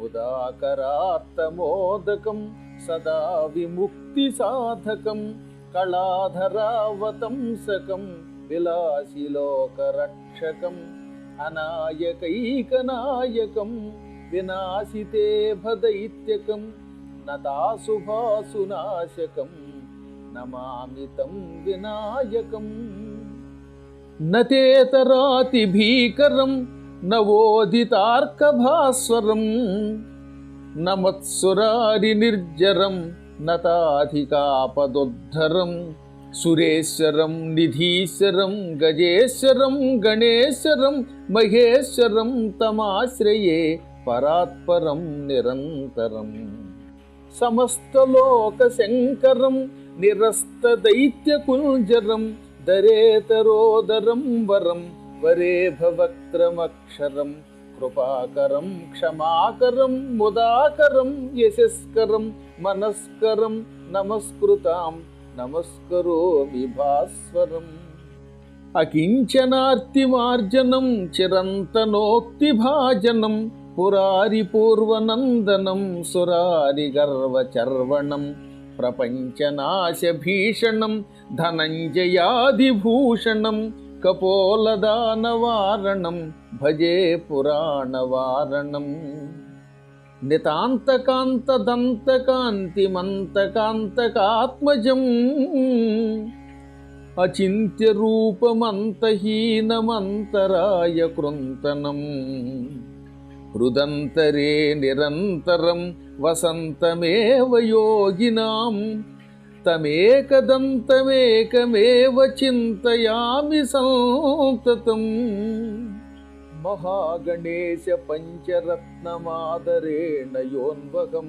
ముదాకరాత్తమోదకం సదా విముక్తి సాధకం కళాధరావతంసకం విలాసిలోకరక్షకం అనాయకైకనాయకం వినాశితే భదైత్యకం నతాశుభాసునాశకం నమామి తం వినాయకం. నతేతరాతి భీకరం నవోదితార్కభాస్వరం నమత్సురారి నిర్జరం నతాధికాపదోద్ధరం సురేశ్వరం నిధీశ్వరం గజేశ్వరం గణేశ్వరం మహేశ్వరం తమాశ్రయే పరాత్పరం నిరంతరం. సమస్తలోకశంకరం నిరస్తదైత్యకుంజరం దరేతరోదరం వరం వరేభవక్త్రమక్షరం కృపాకరం క్షమాకరం ముదాకరం యశస్కరం మనస్కరం నమస్కృతాం నమస్కరోమి భాస్వరం. అకించనార్తిమార్జనం చిరంతనోక్తిభాజనం పురారి పూర్వనందనం సురారి గర్వచర్వణం ప్రపంచనాశభీషణం ధనంజయాదిభూషణం కపోలదానవారణం భజే పురాణవారణం. నితాంతకాంతదంతకాంతిమంతకాంతకాత్మజం అచింత్యరూపమంతహీనమంతరాయ కృంతనం హృదంతరే నిరంతరం వసంతమేవ యోగినాం తమేకదంతమేకమేవ చింతయామి సంతతం. మహాగణేశ పంచరత్నమాదరేణ యోన్వగం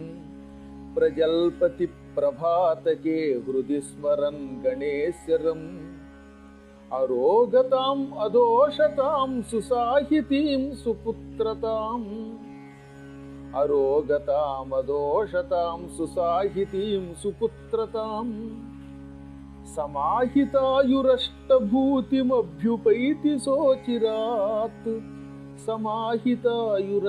ప్రజల్పతి ప్రభాతకే హృది స్మరన్ గణేశ్వరం. అరోగతాం అదోషతాం సుసాహితీం సుపుత్రతాం అరోగతాం అదోషతాం సుసాహితీం సుపుత్రతాం సమాహితాయురష్టభూతిమభ్యుపైతి సోచిరాత్ సమాహితాయుర